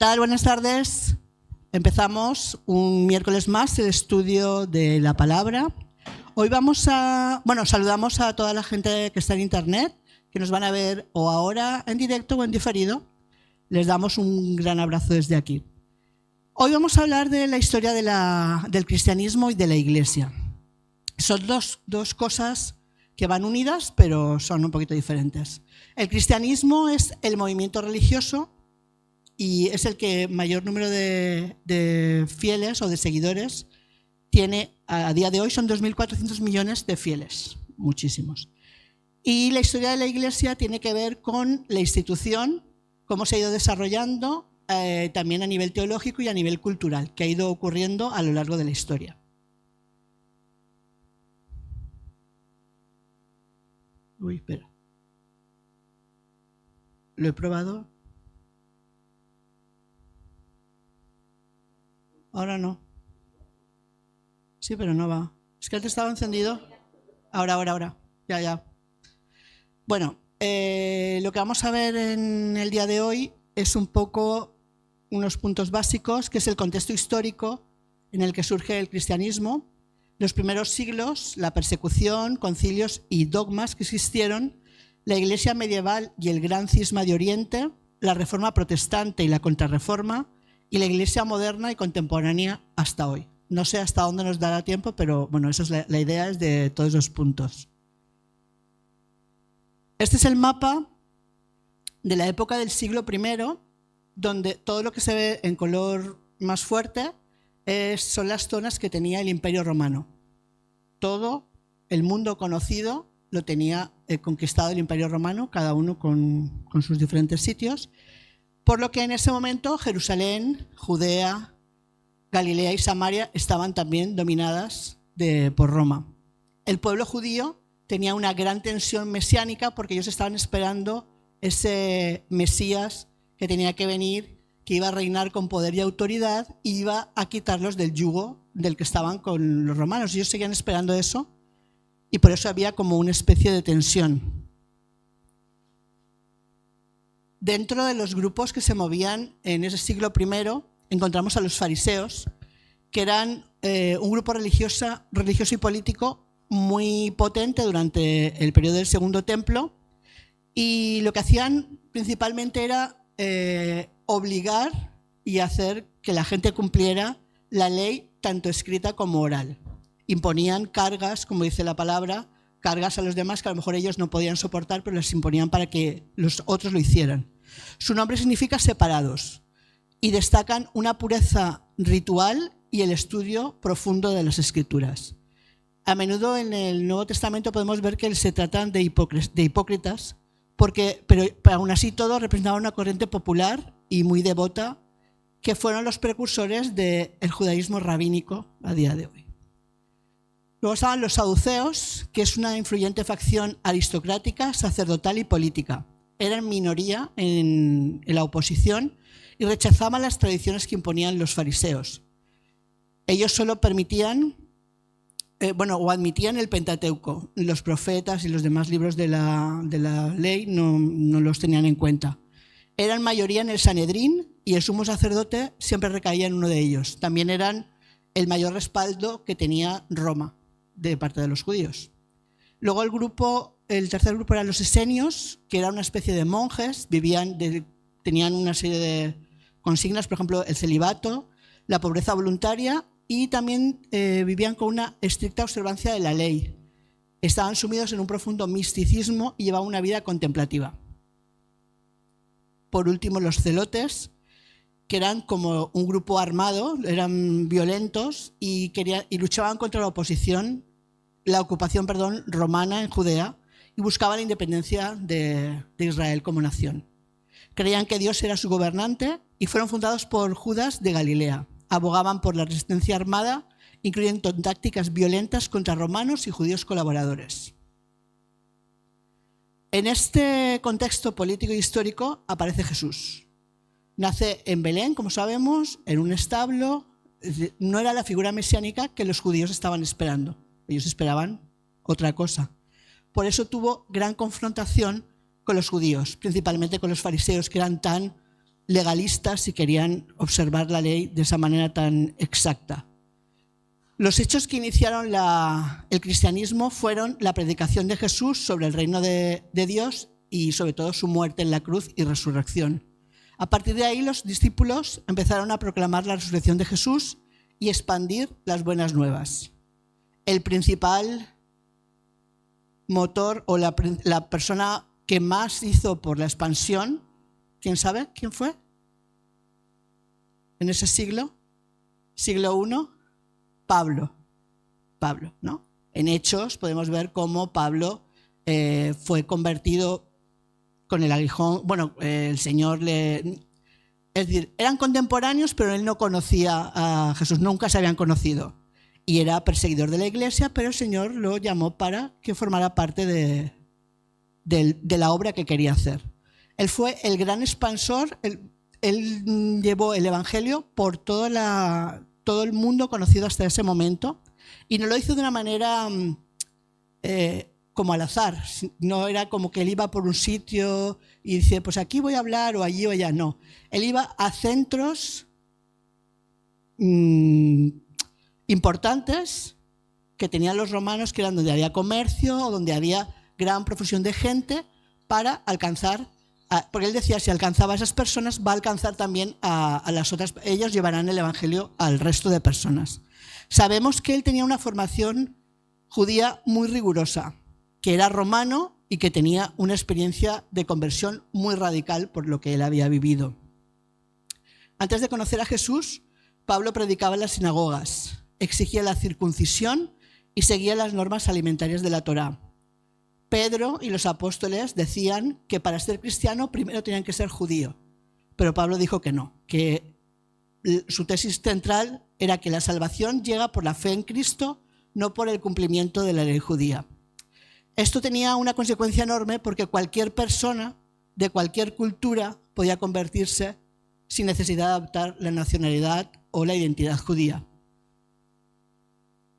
tal? Buenas tardes. Empezamos un miércoles más el estudio de la palabra. Hoy saludamos a toda la gente que está en internet, que nos van a ver o ahora en directo o en diferido. Les damos un gran abrazo desde aquí. Hoy vamos a hablar de la historia del cristianismo y de la Iglesia. Son dos cosas que van unidas, pero son un poquito diferentes. El cristianismo es el movimiento religioso y es el que mayor número de fieles o de seguidores tiene. A día de hoy son 2.400 millones de fieles, muchísimos. Y la historia de la Iglesia tiene que ver con la institución, cómo se ha ido desarrollando también a nivel teológico y a nivel cultural, que ha ido ocurriendo a lo largo de la historia. Uy, espera. Lo he probado. Ahora no. Sí, pero no va. Es que antes estaba encendido. Ahora. Ya. Bueno, lo que vamos a ver en el día de hoy es un poco unos puntos básicos, que es el contexto histórico en el que surge el cristianismo, los primeros siglos, la persecución, concilios y dogmas que existieron, la Iglesia medieval y el gran cisma de Oriente, la Reforma protestante y la Contrarreforma, y la Iglesia moderna y contemporánea hasta hoy. No sé hasta dónde nos dará tiempo, pero bueno, esa es la idea es de todos los puntos. Este es el mapa de la época del siglo I, donde todo lo que se ve en color más fuerte son las zonas que tenía el Imperio Romano. Todo el mundo conocido lo tenía conquistado el Imperio Romano, cada uno con sus diferentes sitios, por lo que en ese momento Jerusalén, Judea, Galilea y Samaria estaban también dominadas por Roma. El pueblo judío tenía una gran tensión mesiánica porque ellos estaban esperando ese Mesías que tenía que venir, que iba a reinar con poder y autoridad y iba a quitarlos del yugo del que estaban con los romanos. Ellos seguían esperando eso y por eso había como una especie de tensión. Dentro de los grupos que se movían en ese siglo I, encontramos a los fariseos, que eran un grupo religioso y político muy potente durante el periodo del Segundo Templo, y lo que hacían principalmente era obligar y hacer que la gente cumpliera la ley tanto escrita como oral. Imponían cargas, como dice la palabra, cargas a los demás que a lo mejor ellos no podían soportar, pero les imponían para que los otros lo hicieran. Su nombre significa separados y destacan una pureza ritual y el estudio profundo de las Escrituras. A menudo en el Nuevo Testamento podemos ver que se tratan de hipócritas, pero aún así todos representaban una corriente popular y muy devota que fueron los precursores del judaísmo rabínico a día de hoy. Luego estaban los saduceos, que es una influyente facción aristocrática, sacerdotal y política. Eran minoría en la oposición y rechazaban las tradiciones que imponían los fariseos. Ellos solo permitían o admitían el Pentateuco. Los profetas y los demás libros de la ley no los tenían en cuenta. Eran mayoría en el Sanedrín y el sumo sacerdote siempre recaía en uno de ellos. También eran el mayor respaldo que tenía Roma de parte de los judíos. Luego el tercer grupo eran los esenios, que eran una especie de monjes, tenían una serie de consignas, por ejemplo, el celibato, la pobreza voluntaria, y también vivían con una estricta observancia de la ley. Estaban sumidos en un profundo misticismo y llevaban una vida contemplativa. Por último, los celotes, que eran como un grupo armado, eran violentos y luchaban contra la ocupación romana en Judea y buscaban la independencia de Israel como nación. Creían que Dios era su gobernante y fueron fundados por Judas de Galilea. Abogaban por la resistencia armada, incluyendo tácticas violentas contra romanos y judíos colaboradores. En este contexto político e histórico aparece Jesús. Nace en Belén, como sabemos, en un establo. No era la figura mesiánica que los judíos estaban esperando. Ellos esperaban otra cosa. Por eso tuvo gran confrontación con los judíos, principalmente con los fariseos, que eran tan legalistas y querían observar la ley de esa manera tan exacta. Los hechos que iniciaron el cristianismo fueron la predicación de Jesús sobre el reino de Dios y sobre todo su muerte en la cruz y resurrección. A partir de ahí los discípulos empezaron a proclamar la resurrección de Jesús y expandir las buenas nuevas. El principal motor o la persona que más hizo por la expansión, ¿quién sabe quién fue? En ese siglo I, Pablo, ¿no? En Hechos podemos ver cómo Pablo fue convertido con el aguijón. Bueno, el Señor es decir, eran contemporáneos, pero él no conocía a Jesús, nunca se habían conocido. Y era perseguidor de la iglesia, pero el Señor lo llamó para que formara parte de la obra que quería hacer. Él fue el gran expansor, él llevó el evangelio por todo el mundo conocido hasta ese momento, y no lo hizo de una manera como al azar. No era como que él iba por un sitio y dice, pues aquí voy a hablar o allí o allá. No, él iba a centros importantes que tenían los romanos, que eran donde había comercio o donde había gran profusión de gente, para alcanzar, porque él decía, si alcanzaba a esas personas, va a alcanzar también a las otras, ellos llevarán el evangelio al resto de personas. Sabemos que él tenía una formación judía muy rigurosa, que era romano y que tenía una experiencia de conversión muy radical por lo que él había vivido. Antes de conocer a Jesús, Pablo predicaba en las sinagogas, exigía la circuncisión y seguía las normas alimentarias de la Torá. Pedro y los apóstoles decían que para ser cristiano primero tenían que ser judío, pero Pablo dijo que no, que su tesis central era que la salvación llega por la fe en Cristo, no por el cumplimiento de la ley judía. Esto tenía una consecuencia enorme porque cualquier persona de cualquier cultura podía convertirse sin necesidad de adoptar la nacionalidad o la identidad judía.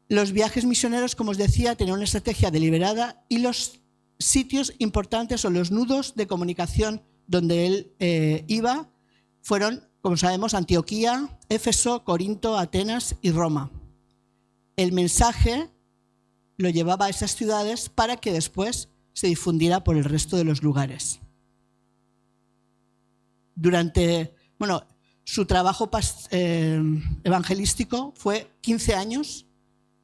Los viajes misioneros, como os decía, tenían una estrategia deliberada y los sitios importantes o los nudos de comunicación donde él iba fueron, como sabemos, Antioquía, Éfeso, Corinto, Atenas y Roma. El mensaje lo llevaba a esas ciudades para que después se difundiera por el resto de los lugares. Su trabajo evangelístico fue 15 años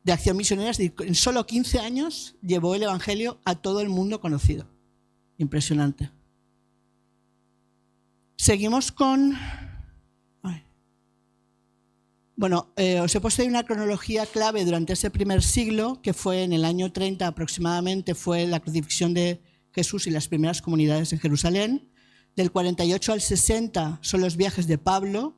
de acción misionera, en solo 15 años llevó el evangelio a todo el mundo conocido. Impresionante. Seguimos con... os he puesto ahí una cronología clave durante ese primer siglo, que fue en el año 30 aproximadamente, fue la crucifixión de Jesús y las primeras comunidades en Jerusalén. Del 48 al 60 son los viajes de Pablo.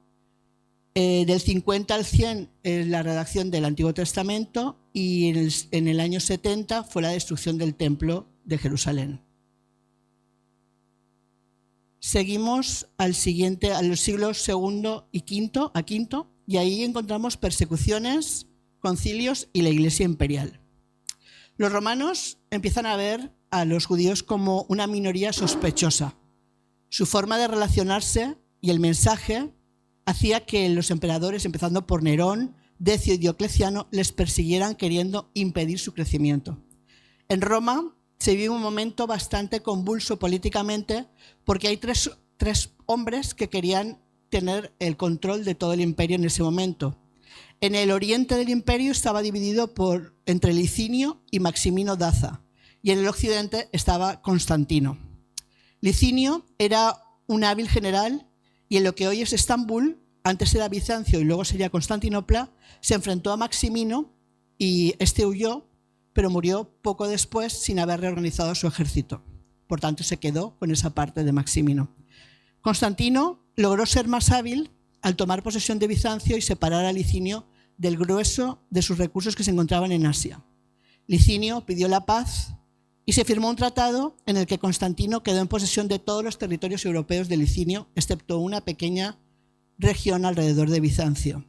Del 50 al 100 es la redacción del Antiguo Testamento y en el año 70 fue la destrucción del templo de Jerusalén. Seguimos a los siglos II y V, y ahí encontramos persecuciones, concilios y la Iglesia imperial. Los romanos empiezan a ver a los judíos como una minoría sospechosa. Su forma de relacionarse y el mensaje hacía que los emperadores, empezando por Nerón, Decio y Diocleciano, les persiguieran queriendo impedir su crecimiento. En Roma se vive un momento bastante convulso políticamente porque hay tres hombres que querían tener el control de todo el imperio en ese momento. En el oriente del imperio estaba dividido entre Licinio y Maximino Daza, y en el occidente estaba Constantino. Licinio era un hábil general y en lo que hoy es Estambul, antes era Bizancio y luego sería Constantinopla, se enfrentó a Maximino y este huyó, pero murió poco después sin haber reorganizado su ejército. Por tanto, se quedó con esa parte de Maximino. Constantino logró ser más hábil al tomar posesión de Bizancio y separar a Licinio del grueso de sus recursos que se encontraban en Asia. Licinio pidió la paz y se firmó un tratado en el que Constantino quedó en posesión de todos los territorios europeos de Licinio, excepto una pequeña región alrededor de Bizancio.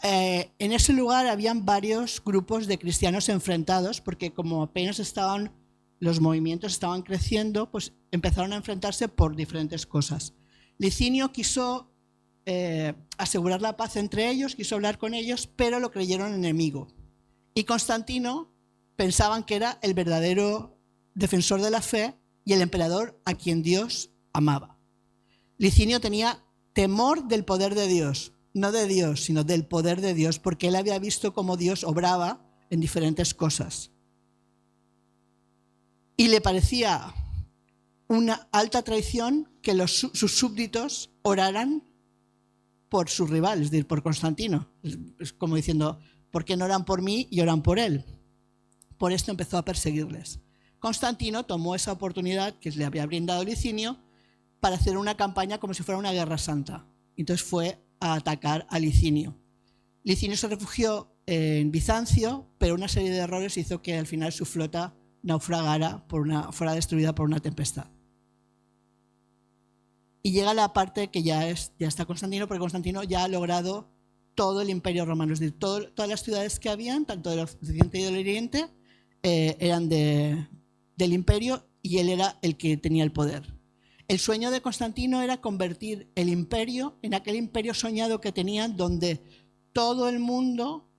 En ese lugar habían varios grupos de cristianos enfrentados, porque como apenas los movimientos estaban creciendo, pues empezaron a enfrentarse por diferentes cosas. Licinio quiso asegurar la paz entre ellos, quiso hablar con ellos, pero lo creyeron enemigo. Y Constantino pensaban que era el verdadero defensor de la fe y el emperador a quien Dios amaba. Licinio tenía temor del poder de Dios, no de Dios, sino del poder de Dios, porque él había visto cómo Dios obraba en diferentes cosas. Y le parecía una alta traición que sus súbditos oraran por su rival, es decir, por Constantino. Es como diciendo, ¿por qué no oran por mí y oran por él? Por esto empezó a perseguirles. Constantino tomó esa oportunidad que le había brindado Licinio para hacer una campaña como si fuera una guerra santa. Entonces fue a atacar a Licinio. Licinio se refugió en Bizancio, pero una serie de errores hizo que al final su flota naufragara, fuera destruida por una tempestad. Y llega la parte que ya está Constantino, porque Constantino ya ha logrado todo el imperio romano, es decir, todas las ciudades que habían, tanto del occidente y del oriente, eran del imperio y él era el que tenía el poder. El sueño de Constantino era convertir el imperio en aquel imperio soñado que tenían, donde todo el mundo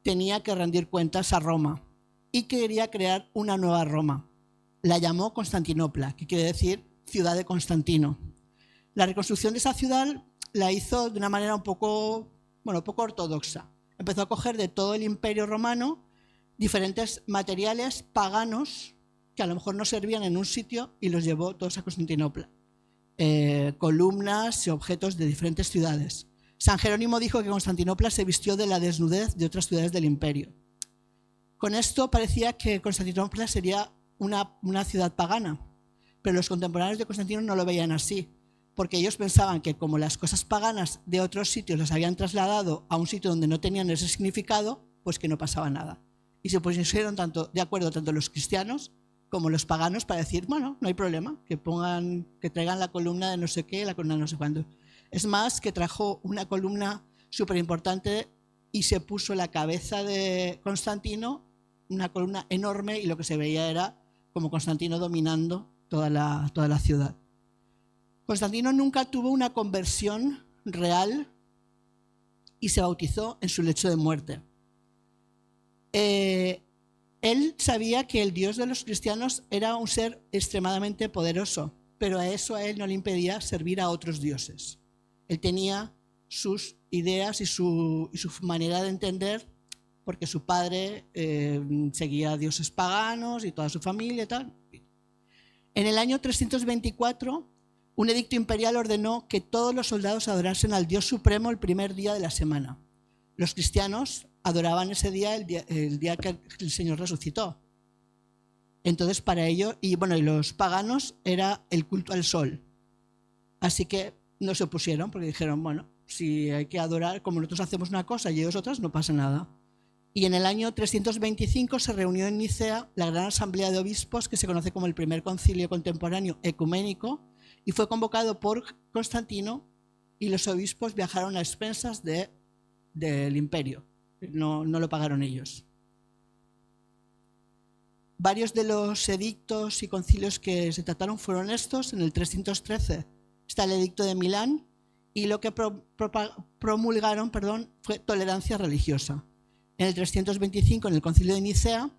tenía que rendir cuentas a Roma y quería crear una nueva Roma. La llamó Constantinopla, que quiere decir ciudad de Constantino. La reconstrucción de esa ciudad la hizo de una manera un poco ortodoxa. Empezó a coger de todo el imperio romano diferentes materiales paganos que a lo mejor no servían en un sitio y los llevó todos a Constantinopla. Columnas y objetos de diferentes ciudades. San Jerónimo dijo que Constantinopla se vistió de la desnudez de otras ciudades del imperio. Con esto parecía que Constantinopla sería una ciudad pagana, pero los contemporáneos de Constantino no lo veían así, porque ellos pensaban que como las cosas paganas de otros sitios las habían trasladado a un sitio donde no tenían ese significado, pues que no pasaba nada. Y se pusieron de acuerdo tanto los cristianos como los paganos para decir, bueno, no hay problema, que traigan la columna de no sé qué, la columna de no sé cuándo. Es más, que trajo una columna súper importante y se puso la cabeza de Constantino, una columna enorme, y lo que se veía era como Constantino dominando toda la ciudad. Constantino nunca tuvo una conversión real y se bautizó en su lecho de muerte. Él sabía que el Dios de los cristianos era un ser extremadamente poderoso, pero eso a él no le impedía servir a otros dioses. Él tenía sus ideas y su manera de entender, porque su padre seguía a dioses paganos y toda su familia y tal. En el año 324, un edicto imperial ordenó que todos los soldados adorasen al Dios Supremo el primer día de la semana. Los cristianos adoraban ese día, el día que el Señor resucitó. Entonces, para ello, y los paganos era el culto al sol. Así que no se opusieron, porque dijeron, bueno, si hay que adorar, como nosotros hacemos una cosa y ellos otras, no pasa nada. Y en el año 325 se reunió en Nicea la gran asamblea de obispos, que se conoce como el primer concilio contemporáneo ecuménico, y fue convocado por Constantino, y los obispos viajaron a expensas del imperio. No lo pagaron ellos. Varios de los edictos y concilios que se trataron fueron estos. En el 313 está el edicto de Milán, y lo que promulgaron fue tolerancia religiosa. En el 325, en el concilio de Nicea,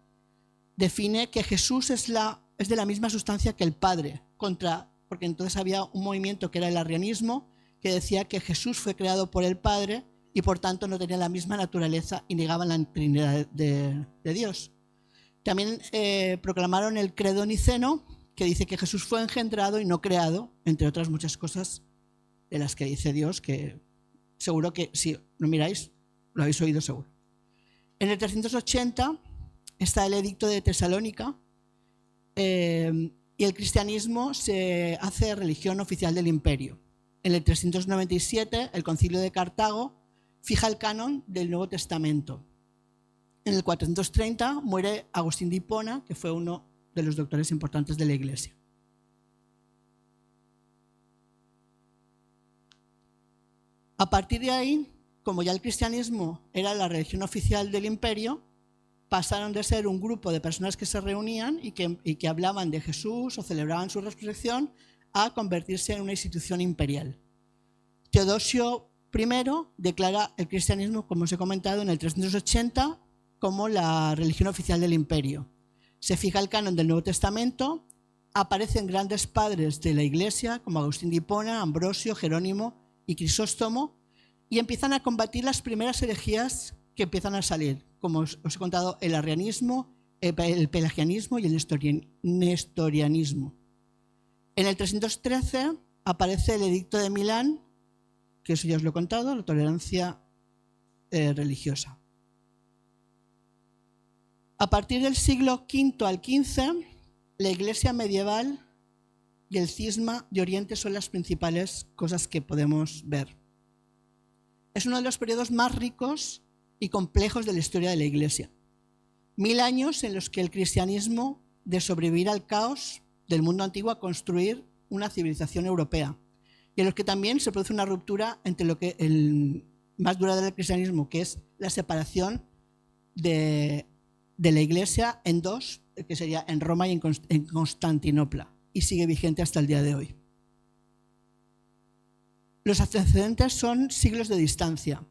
define que Jesús es de la misma sustancia que el Padre, porque entonces había un movimiento que era el arrianismo, que decía que Jesús fue creado por el Padre y por tanto no tenía la misma naturaleza y negaban la Trinidad de Dios. También proclamaron el credo niceno, que dice que Jesús fue engendrado y no creado, entre otras muchas cosas de las que dice Dios, que seguro que si lo miráis, lo habéis oído seguro. En el 380 está el edicto de Tesalónica, y el cristianismo se hace religión oficial del imperio. En el 397, el concilio de Cartago fija el canon del Nuevo Testamento. En el 430 muere Agustín de Hipona, que fue uno de los doctores importantes de la Iglesia. A partir de ahí, como ya el cristianismo era la religión oficial del imperio, pasaron de ser un grupo de personas que se reunían y que hablaban de Jesús o celebraban su resurrección a convertirse en una institución imperial. Teodosio I declara el cristianismo, como os he comentado, en el 380 como la religión oficial del imperio. Se fija el canon del Nuevo Testamento, aparecen grandes padres de la Iglesia como Agustín de Hipona, Ambrosio, Jerónimo y Crisóstomo, y empiezan a combatir las primeras herejías que empiezan a salir, como os he contado, el arrianismo, el pelagianismo y el nestorianismo. En el 313 aparece el Edicto de Milán, que eso ya os lo he contado, la tolerancia religiosa. A partir del siglo V al XV, la Iglesia medieval y el cisma de Oriente son las principales cosas que podemos ver. Es uno de los periodos más ricos y complejos de la historia de la Iglesia. 1000 años en los que el cristianismo, de sobrevivir al caos del mundo antiguo a construir una civilización europea, y en los que también se produce una ruptura entre lo que el más duradero del cristianismo, que es la separación de la Iglesia en dos, que sería en Roma y en Constantinopla, y sigue vigente hasta el día de hoy. Los antecedentes son siglos de distancia.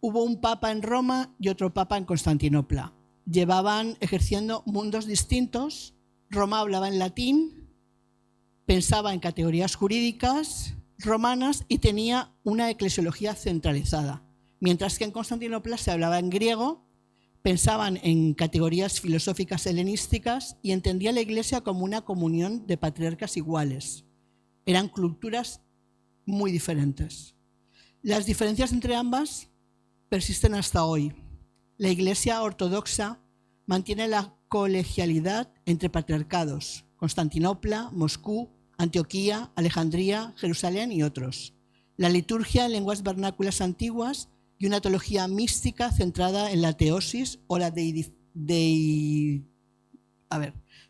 Hubo un papa en Roma y otro papa en Constantinopla. Llevaban ejerciendo mundos distintos. Roma hablaba en latín, pensaba en categorías jurídicas romanas y tenía una eclesiología centralizada, mientras que en Constantinopla se hablaba en griego, pensaban en categorías filosóficas helenísticas y entendía la Iglesia como una comunión de patriarcas iguales. Eran culturas muy diferentes. Las diferencias entre ambas persisten hasta hoy. La Iglesia ortodoxa mantiene la colegialidad entre patriarcados: Constantinopla, Moscú, Antioquía, Alejandría, Jerusalén y otros. La liturgia en lenguas vernáculas antiguas y una teología mística centrada en la teosis o la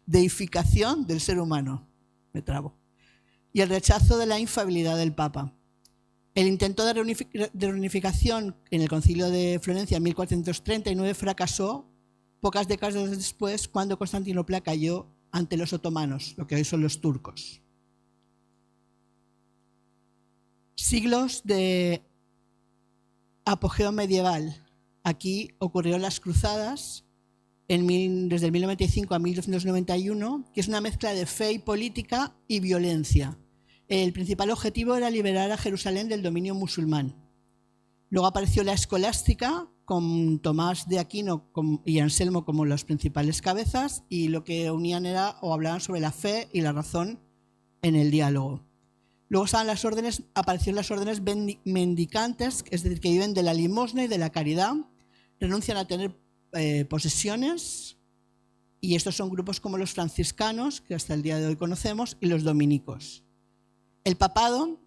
deificación del ser humano. Me trabo. Y el rechazo de la infalibilidad del Papa. El intento de reunificación en el Concilio de Florencia en 1439 fracasó pocas décadas después, cuando Constantinopla cayó ante los otomanos, lo que hoy son los turcos. Siglos de apogeo medieval. Aquí ocurrieron las cruzadas desde el 1095 a 1291, que es una mezcla de fe y política y violencia. El principal objetivo era liberar a Jerusalén del dominio musulmán. Luego apareció la escolástica, con Tomás de Aquino y Anselmo como las principales cabezas, y lo que unían era o hablaban sobre la fe y la razón en el diálogo. Luego aparecieron las órdenes mendicantes, es decir, que viven de la limosna y de la caridad, renuncian a tener posesiones, y estos son grupos como los franciscanos, que hasta el día de hoy conocemos, y los dominicos. El papado,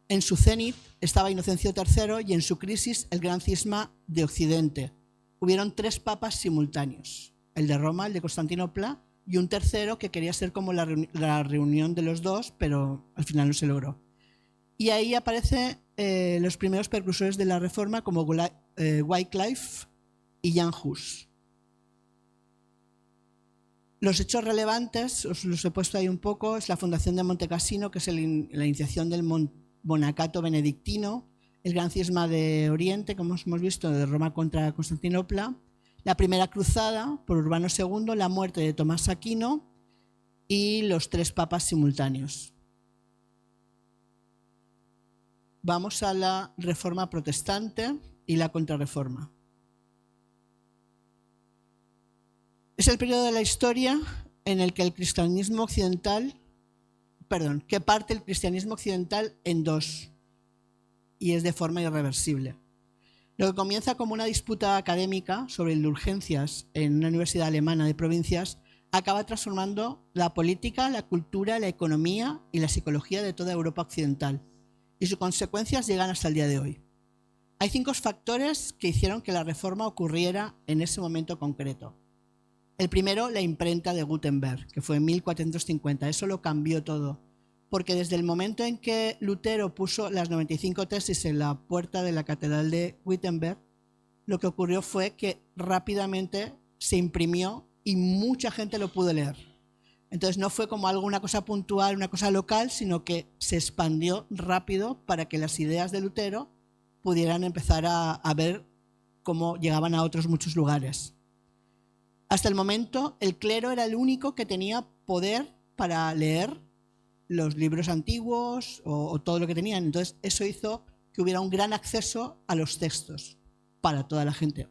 en su cenit, estaba Inocencio III, y en su crisis el gran cisma de Occidente. Hubieron 3 papas simultáneos: el de Roma, el de Constantinopla, y un tercero que quería ser como la reunión de los dos, pero al final no se logró. Y ahí aparecen los primeros precursores de la Reforma, como Wycliffe y Jan Hus. Los hechos relevantes, os los he puesto ahí un poco, es la fundación de Monte Cassino, que es la iniciación del monacato benedictino, el gran cisma de Oriente, como hemos visto, de Roma contra Constantinopla, la primera cruzada por Urbano II, la muerte de Tomás Aquino y los 3 papas simultáneos. Vamos a la Reforma protestante y la Contrarreforma. Es el periodo de la historia en el que el cristianismo occidental, que parte el cristianismo occidental en 2, y es de forma irreversible. Lo que comienza como una disputa académica sobre indulgencias en una universidad alemana de provincias acaba transformando la política, la cultura, la economía y la psicología de toda Europa occidental, y sus consecuencias llegan hasta el día de hoy. Hay 5 factores que hicieron que la reforma ocurriera en ese momento concreto. El primero, la imprenta de Gutenberg, que fue en 1450. Eso lo cambió todo, porque desde el momento en que Lutero puso las 95 tesis en la puerta de la catedral de Wittenberg, lo que ocurrió fue que rápidamente se imprimió y mucha gente lo pudo leer. Entonces no fue como una cosa puntual, una cosa local, sino que se expandió rápido para que las ideas de Lutero pudieran empezar a ver cómo llegaban a otros muchos lugares. Hasta el momento, el clero era el único que tenía poder para leer los libros antiguos o todo lo que tenían. Entonces eso hizo que hubiera un gran acceso a los textos para toda la gente.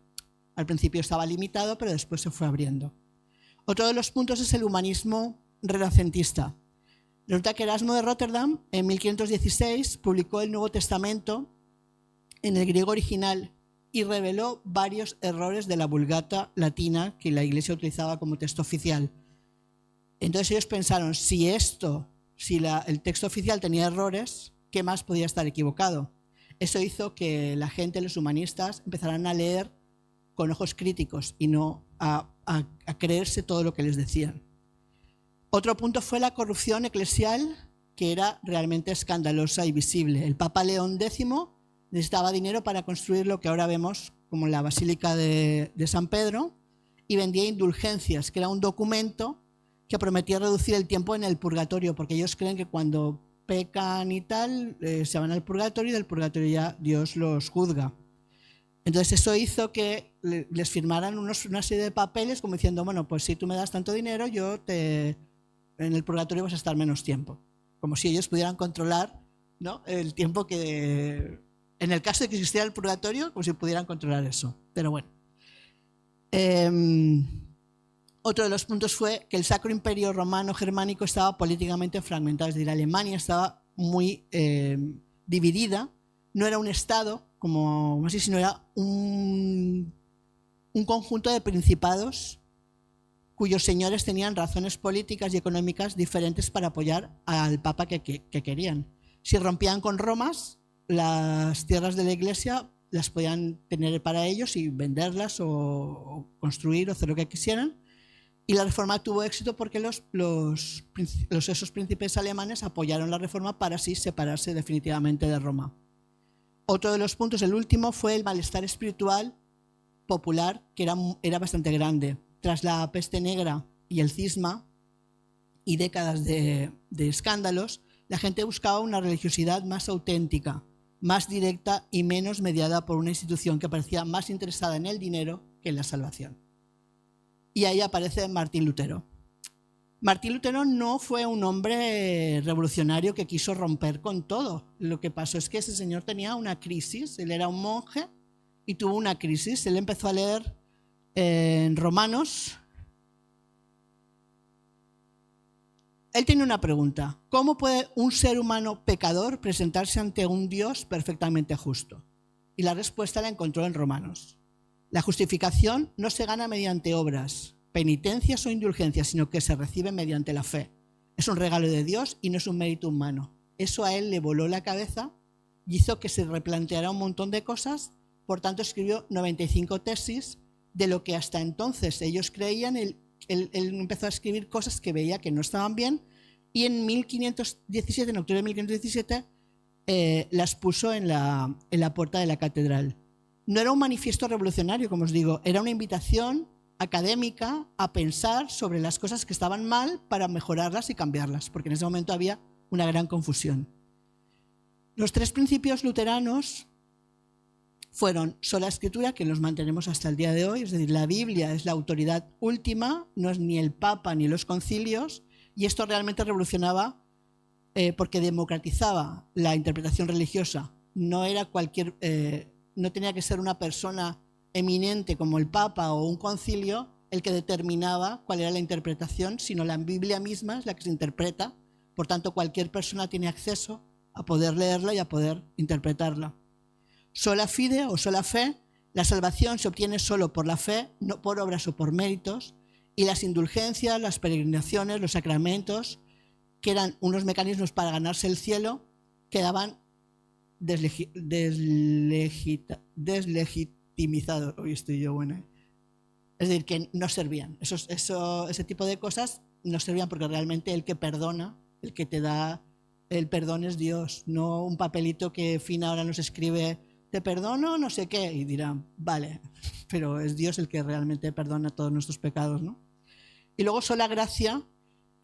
Al principio estaba limitado, pero después se fue abriendo. Otro de los puntos es el humanismo renacentista. Resulta que Erasmo de Rotterdam, en 1516, publicó el Nuevo Testamento en el griego original y reveló varios errores de la Vulgata latina que la Iglesia utilizaba como texto oficial. Entonces ellos pensaron, si el texto oficial tenía errores, ¿qué más podía estar equivocado? Eso hizo que la gente, los humanistas, empezaran a leer con ojos críticos y no a creerse todo lo que les decían. Otro punto fue la corrupción eclesial, que era realmente escandalosa y visible. El Papa León X necesitaba dinero para construir lo que ahora vemos como la Basílica de San Pedro y vendía indulgencias, que era un documento que prometía reducir el tiempo en el purgatorio, porque ellos creen que cuando pecan y tal, se van al purgatorio y del purgatorio ya Dios los juzga. Entonces eso hizo que les firmaran una serie de papeles como diciendo, bueno, pues si tú me das tanto dinero, en el purgatorio vas a estar menos tiempo. Como si ellos pudieran controlar, ¿no?, el tiempo que... En el caso de que existiera el purgatorio, como si pudieran controlar eso. Pero bueno. Otro de los puntos fue que el Sacro Imperio Romano Germánico estaba políticamente fragmentado. Es decir, Alemania estaba muy dividida. No era un estado, como así, sino era un conjunto de principados cuyos señores tenían razones políticas y económicas diferentes para apoyar al Papa que querían. Si rompían con Roma, las tierras de la Iglesia las podían tener para ellos y venderlas o construir o hacer lo que quisieran. Y la reforma tuvo éxito porque esos príncipes alemanes apoyaron la reforma para así separarse definitivamente de Roma. Otro de los puntos, el último, fue el malestar espiritual popular, que era bastante grande. Tras la peste negra y el cisma y décadas de escándalos, la gente buscaba una religiosidad más auténtica, más directa y menos mediada por una institución que parecía más interesada en el dinero que en la salvación. Y ahí aparece Martín Lutero. Martín Lutero no fue un hombre revolucionario que quiso romper con todo. Lo que pasó es que ese señor tenía una crisis. Él era un monje y tuvo una crisis. Él empezó a leer en Romanos. Él tenía una pregunta. ¿Cómo puede un ser humano pecador presentarse ante un Dios perfectamente justo? Y la respuesta la encontró en Romanos. La justificación no se gana mediante obras, penitencias o indulgencias, sino que se recibe mediante la fe. Es un regalo de Dios y no es un mérito humano. Eso a él le voló la cabeza y hizo que se replanteara un montón de cosas. Por tanto, escribió 95 tesis de lo que hasta entonces ellos creían. Él empezó a escribir cosas que veía que no estaban bien y en 1517, en octubre de 1517, las puso en la puerta de la catedral. No era un manifiesto revolucionario, como os digo, era una invitación académica a pensar sobre las cosas que estaban mal para mejorarlas y cambiarlas, porque en ese momento había una gran confusión. Los 3 principios luteranos fueron sola escritura, que los mantenemos hasta el día de hoy, es decir, la Biblia es la autoridad última, no es ni el Papa ni los concilios, y esto realmente revolucionaba porque democratizaba la interpretación religiosa. No era no tenía que ser una persona eminente como el Papa o un concilio el que determinaba cuál era la interpretación, sino la Biblia misma es la que se interpreta. Por tanto, cualquier persona tiene acceso a poder leerla y a poder interpretarla. Sola fide o sola fe, la salvación se obtiene solo por la fe, no por obras o por méritos, y las indulgencias, las peregrinaciones, los sacramentos, que eran unos mecanismos para ganarse el cielo, quedaban deslegitimizados. Hoy estoy yo buena. Es decir, que no servían. Ese tipo de cosas no servían porque realmente el que perdona, el que te da el perdón es Dios, no un papelito que Fina ahora nos escribe, te perdono, no sé qué, y dirán, vale, pero es Dios el que realmente perdona todos nuestros pecados, ¿no? Y luego sola gracia,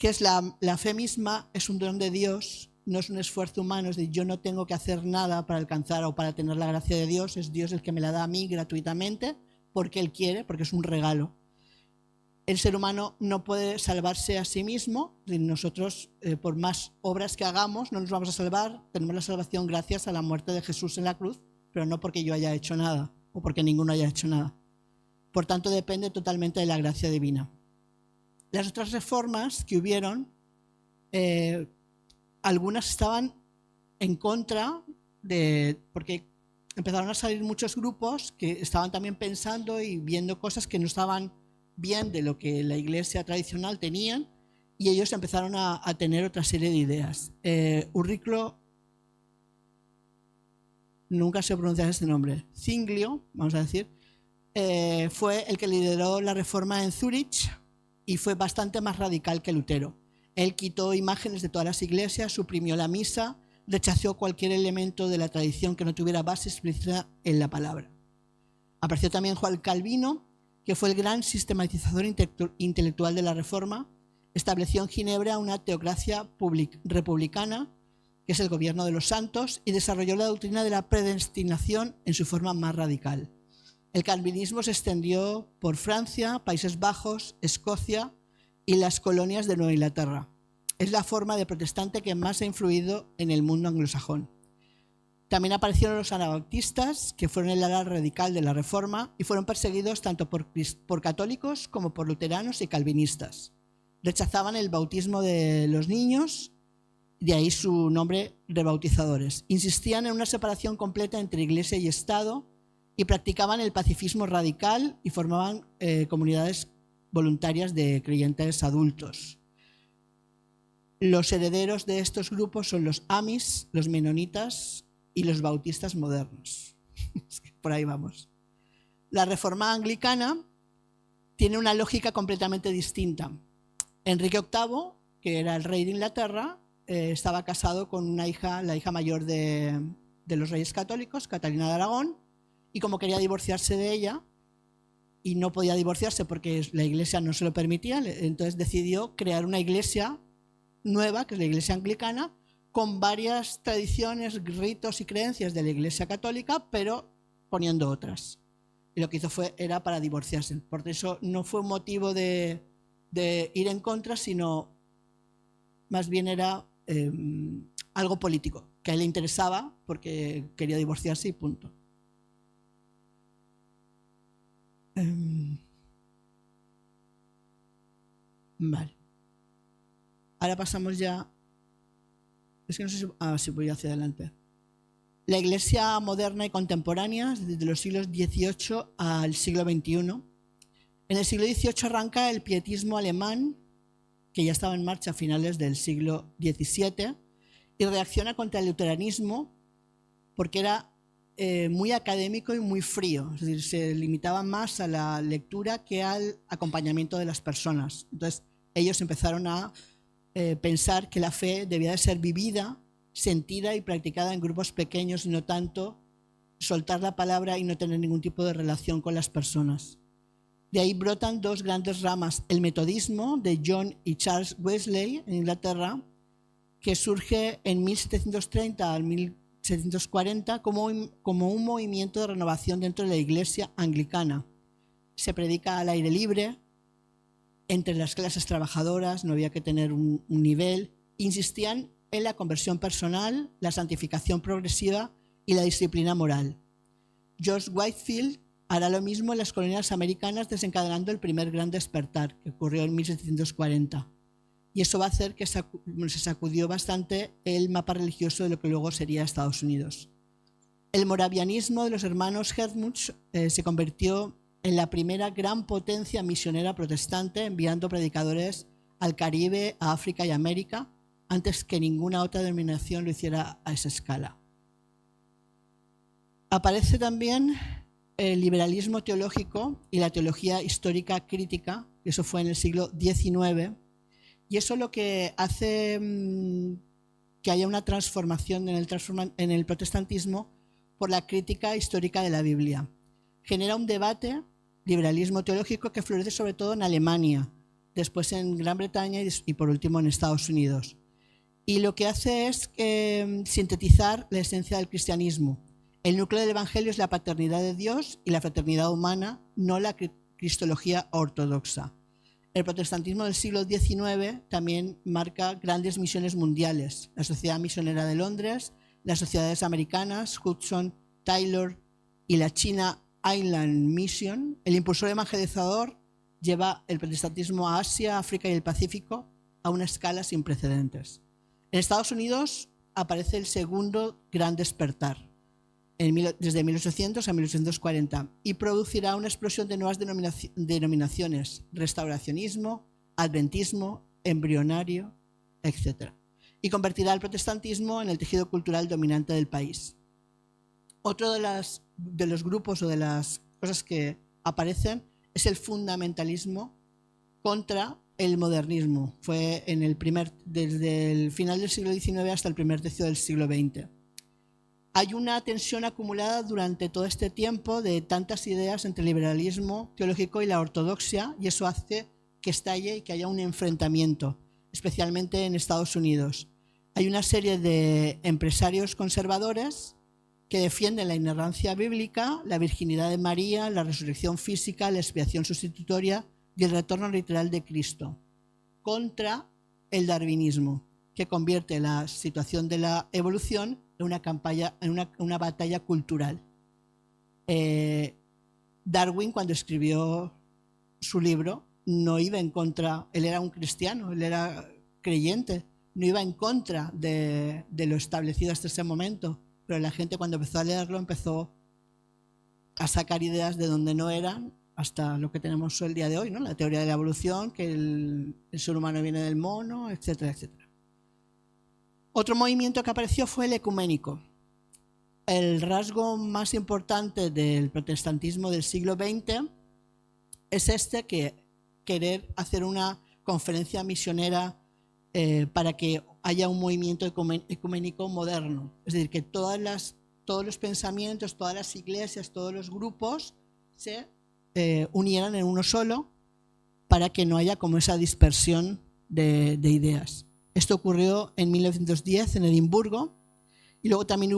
que es la fe misma, es un don de Dios, no es un esfuerzo humano, es decir, yo no tengo que hacer nada para alcanzar o para tener la gracia de Dios, es Dios el que me la da a mí gratuitamente porque Él quiere, porque es un regalo. El ser humano no puede salvarse a sí mismo, nosotros por más obras que hagamos no nos vamos a salvar, tenemos la salvación gracias a la muerte de Jesús en la cruz, pero no porque yo haya hecho nada o porque ninguno haya hecho nada. Por tanto, depende totalmente de la gracia divina. Las otras reformas que hubieron, algunas estaban en contra porque empezaron a salir muchos grupos que estaban también pensando y viendo cosas que no estaban bien de lo que la iglesia tradicional tenían, y ellos empezaron a tener otra serie de ideas. Ulrich, nunca sé pronunciar este nombre, Zwinglio, vamos a decir, fue el que lideró la reforma en Zúrich y fue bastante más radical que Lutero. Él quitó imágenes de todas las iglesias, suprimió la misa, rechazó cualquier elemento de la tradición que no tuviera base explícita en la palabra. Apareció también Juan Calvino, que fue el gran sistematizador intelectual de la Reforma. Estableció en Ginebra una teocracia republicana, que es el gobierno de los santos, y desarrolló la doctrina de la predestinación en su forma más radical. El calvinismo se extendió por Francia, Países Bajos, Escocia y las colonias de Nueva Inglaterra. Es la forma de protestante que más ha influido en el mundo anglosajón. También aparecieron los anabaptistas, que fueron el ala radical de la Reforma y fueron perseguidos tanto por católicos como por luteranos y calvinistas. Rechazaban el bautismo de los niños, de ahí su nombre, rebautizadores. Insistían en una separación completa entre iglesia y Estado y practicaban el pacifismo radical y formaban comunidades voluntarias de creyentes adultos. Los herederos de estos grupos son los Amish, los menonitas y los bautistas modernos. Por ahí vamos. La Reforma anglicana tiene una lógica completamente distinta. Enrique VIII, que era el rey de Inglaterra, estaba casado con una hija, la hija mayor de los reyes católicos, Catalina de Aragón, y como quería divorciarse de ella, y no podía divorciarse porque la iglesia no se lo permitía, entonces decidió crear una iglesia nueva, que es la iglesia anglicana, con varias tradiciones, ritos y creencias de la iglesia católica, pero poniendo otras. Y lo que hizo era para divorciarse. Por eso no fue un motivo de ir en contra, sino más bien era algo político, que a él le interesaba porque quería divorciarse y punto. Vale. Ahora pasamos ya. Es que no sé si voy hacia adelante. La iglesia moderna y contemporánea, desde los siglos XVIII al siglo XXI. En el siglo XVIII arranca el pietismo alemán, que ya estaba en marcha a finales del siglo XVII, y reacciona contra el luteranismo porque era muy académico y muy frío, es decir, se limitaba más a la lectura que al acompañamiento de las personas. Entonces ellos empezaron a pensar que la fe debía de ser vivida, sentida y practicada en grupos pequeños y no tanto soltar la palabra y no tener ningún tipo de relación con las personas. De ahí brotan dos grandes ramas, el metodismo de John y Charles Wesley en Inglaterra, que surge en 1730 al 1740 como un movimiento de renovación dentro de la iglesia anglicana. Se predica al aire libre, entre las clases trabajadoras, no había que tener un nivel. Insistían en la conversión personal, la santificación progresiva y la disciplina moral. George Whitefield hará lo mismo en las colonias americanas, desencadenando el primer gran despertar, que ocurrió en 1740. Y eso va a hacer que se sacudió bastante el mapa religioso de lo que luego sería Estados Unidos. El moravianismo de los hermanos Herdmuth se convirtió en la primera gran potencia misionera protestante, enviando predicadores al Caribe, a África y América, antes que ninguna otra denominación lo hiciera a esa escala. Aparece también el liberalismo teológico y la teología histórica crítica, eso fue en el siglo XIX, y eso lo que hace que haya una transformación en el protestantismo por la crítica histórica de la Biblia. Genera un debate, liberalismo teológico, que florece sobre todo en Alemania, después en Gran Bretaña y por último en Estados Unidos. Y lo que hace es sintetizar la esencia del cristianismo. El núcleo del Evangelio es la paternidad de Dios y la fraternidad humana, no la cristología ortodoxa. El protestantismo del siglo XIX también marca grandes misiones mundiales. La Sociedad Misionera de Londres, las sociedades americanas, Hudson, Taylor y la China Island Mission. El impulsor evangelizador lleva el protestantismo a Asia, África y el Pacífico a una escala sin precedentes. En Estados Unidos aparece el segundo gran despertar, desde 1800 a 1840, y producirá una explosión de nuevas denominaciones: restauracionismo, adventismo, embrionario, etc. Y convertirá el protestantismo en el tejido cultural dominante del país. Otro de los grupos o de las cosas que aparecen es el fundamentalismo contra el modernismo. Fue desde el final del siglo XIX hasta el primer tercio del siglo XX. Hay una tensión acumulada durante todo este tiempo de tantas ideas entre el liberalismo teológico y la ortodoxia, y eso hace que estalle y que haya un enfrentamiento, especialmente en Estados Unidos. Hay una serie de empresarios conservadores que defienden la inerrancia bíblica, la virginidad de María, la resurrección física, la expiación sustitutoria y el retorno literal de Cristo, contra el darwinismo, que convierte la situación de la evolución en una batalla cultural. Darwin, cuando escribió su libro, no iba en contra, él era un cristiano, él era creyente, no iba en contra de lo establecido hasta ese momento, pero la gente cuando empezó a leerlo empezó a sacar ideas de donde no eran, hasta lo que tenemos el día de hoy, ¿no? La teoría de la evolución, que el ser humano viene del mono, etcétera, etcétera. Otro movimiento que apareció fue el ecuménico. El rasgo más importante del protestantismo del siglo XX es que querer hacer una conferencia misionera para que haya un movimiento ecuménico moderno. Es decir, que todos los pensamientos, todas las iglesias, todos los grupos se unieran en uno solo para que no haya como esa dispersión de ideas. Esto ocurrió en 1910 en Edimburgo, y luego también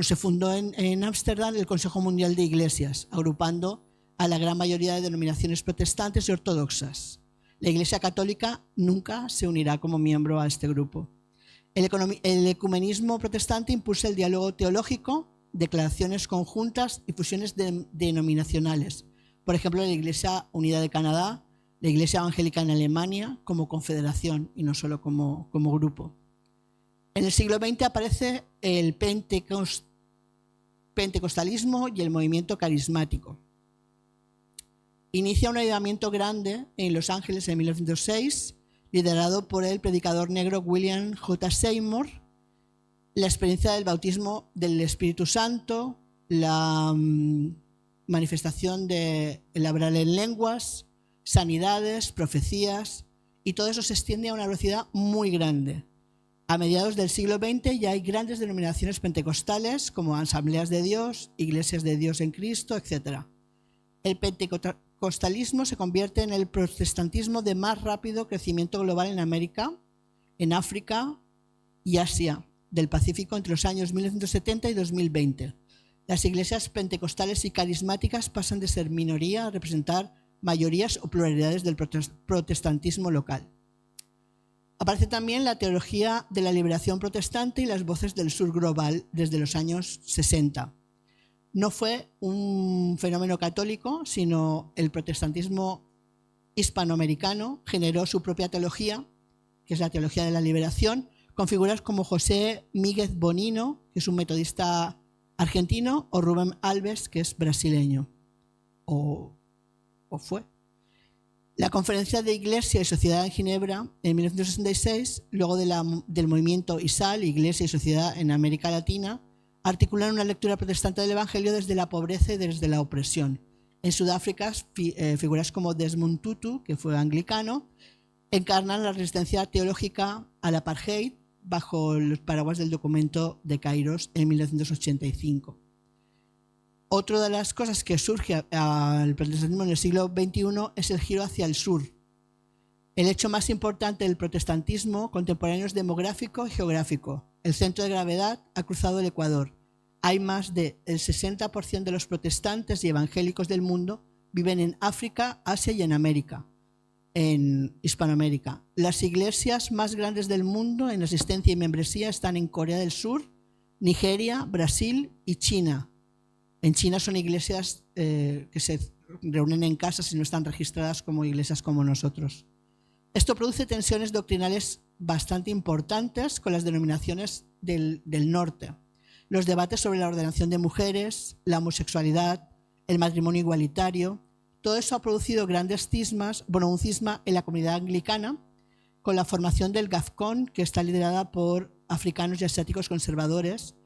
se fundó en Ámsterdam el Consejo Mundial de Iglesias, agrupando a la gran mayoría de denominaciones protestantes y ortodoxas. La Iglesia Católica nunca se unirá como miembro a este grupo. El ecumenismo protestante impulsa el diálogo teológico, declaraciones conjuntas y fusiones denominacionales. Por ejemplo, la Iglesia Unida de Canadá, la Iglesia Evangélica en Alemania como confederación y no solo como grupo. En el siglo XX aparece el pentecostalismo y el movimiento carismático. Inicia un avivamiento grande en Los Ángeles en 1906, liderado por el predicador negro William J. Seymour. La experiencia del bautismo del Espíritu Santo, la manifestación del hablar en lenguas, sanidades, profecías, y todo eso se extiende a una velocidad muy grande. A mediados del siglo XX ya hay grandes denominaciones pentecostales como Asambleas de Dios, Iglesias de Dios en Cristo, etc. El pentecostalismo se convierte en el protestantismo de más rápido crecimiento global en América, en África y Asia del Pacífico entre los años 1970 y 2020. Las iglesias pentecostales y carismáticas pasan de ser minoría a representar mayorías o pluralidades del protestantismo local. Aparece también la teología de la liberación protestante y las voces del sur global desde los años 60. No fue un fenómeno católico, sino el protestantismo hispanoamericano generó su propia teología, que es la teología de la liberación, con figuras como José Míguez Bonino, que es un metodista argentino, o Rubén Alves, que es brasileño, o fue. La Conferencia de Iglesia y Sociedad en Ginebra, en 1966, luego del movimiento ISAL, Iglesia y Sociedad en América Latina, articularon una lectura protestante del Evangelio desde la pobreza y desde la opresión. En Sudáfrica, figuras como Desmond Tutu, que fue anglicano, encarnan la resistencia teológica al apartheid bajo los paraguas del documento de Kairos en 1985. Otra de las cosas que surge al protestantismo en el siglo XXI es el giro hacia el sur. El hecho más importante del protestantismo contemporáneo es demográfico y geográfico. El centro de gravedad ha cruzado el Ecuador. Hay más del 60% de los protestantes y evangélicos del mundo viven en África, Asia y en América, en Hispanoamérica. Las iglesias más grandes del mundo en asistencia y membresía están en Corea del Sur, Nigeria, Brasil y China. En China son iglesias que se reúnen en casas y no están registradas como iglesias como nosotros. Esto produce tensiones doctrinales bastante importantes con las denominaciones del norte. Los debates sobre la ordenación de mujeres, la homosexualidad, el matrimonio igualitario, todo eso ha producido grandes cismas, un cisma en la comunidad anglicana, con la formación del GAFCON, que está liderada por africanos y asiáticos conservadores,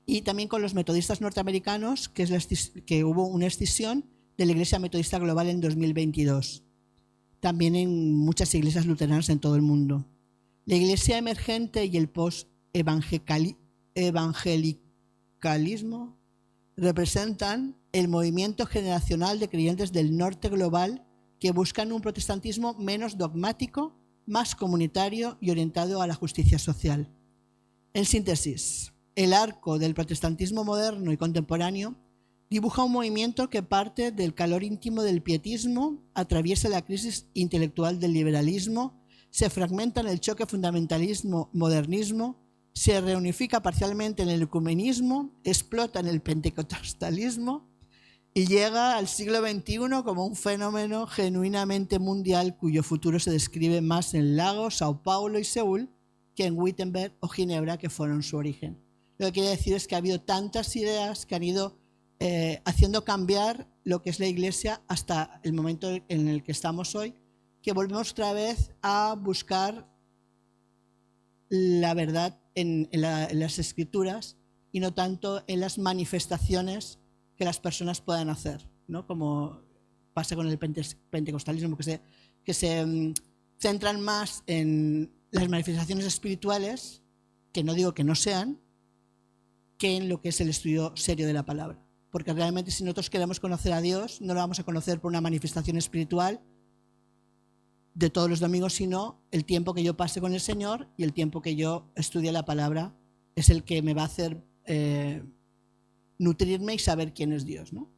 y también con los metodistas norteamericanos, que hubo una escisión de la Iglesia Metodista Global en 2022. También en muchas iglesias luteranas en todo el mundo. La iglesia emergente y el post-evangelicalismo representan el movimiento generacional de creyentes del norte global que buscan un protestantismo menos dogmático, más comunitario y orientado a la justicia social. En síntesis, el arco del protestantismo moderno y contemporáneo dibuja un movimiento que parte del calor íntimo del pietismo, atraviesa la crisis intelectual del liberalismo, se fragmenta en el choque fundamentalismo-modernismo, se reunifica parcialmente en el ecumenismo, explota en el pentecostalismo y llega al siglo XXI como un fenómeno genuinamente mundial cuyo futuro se describe más en Lagos, Sao Paulo y Seúl que en Wittenberg o Ginebra, que fueron su origen. Lo que quiere decir es que ha habido tantas ideas que han ido haciendo cambiar lo que es la iglesia hasta el momento en el que estamos hoy, que volvemos otra vez a buscar la verdad en las escrituras y no tanto en las manifestaciones que las personas puedan hacer, ¿no? Como pasa con el pentecostalismo, que se centran más en las manifestaciones espirituales, que no digo que no sean, que en lo que es el estudio serio de la palabra. Porque realmente si nosotros queremos conocer a Dios, no lo vamos a conocer por una manifestación espiritual de todos los domingos, sino el tiempo que yo pase con el Señor y el tiempo que yo estudie la palabra es el que me va a hacer nutrirme y saber quién es Dios, ¿no?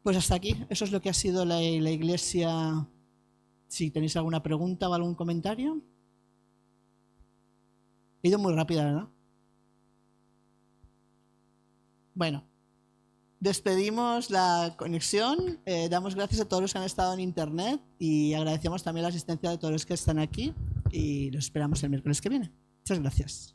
Pues hasta aquí, eso es lo que ha sido la iglesia. Si tenéis alguna pregunta o algún comentario. He ido muy rápida, ¿verdad? Bueno. Despedimos la conexión, damos gracias a todos los que han estado en internet y agradecemos también la asistencia de todos los que están aquí y los esperamos el miércoles que viene. Muchas gracias.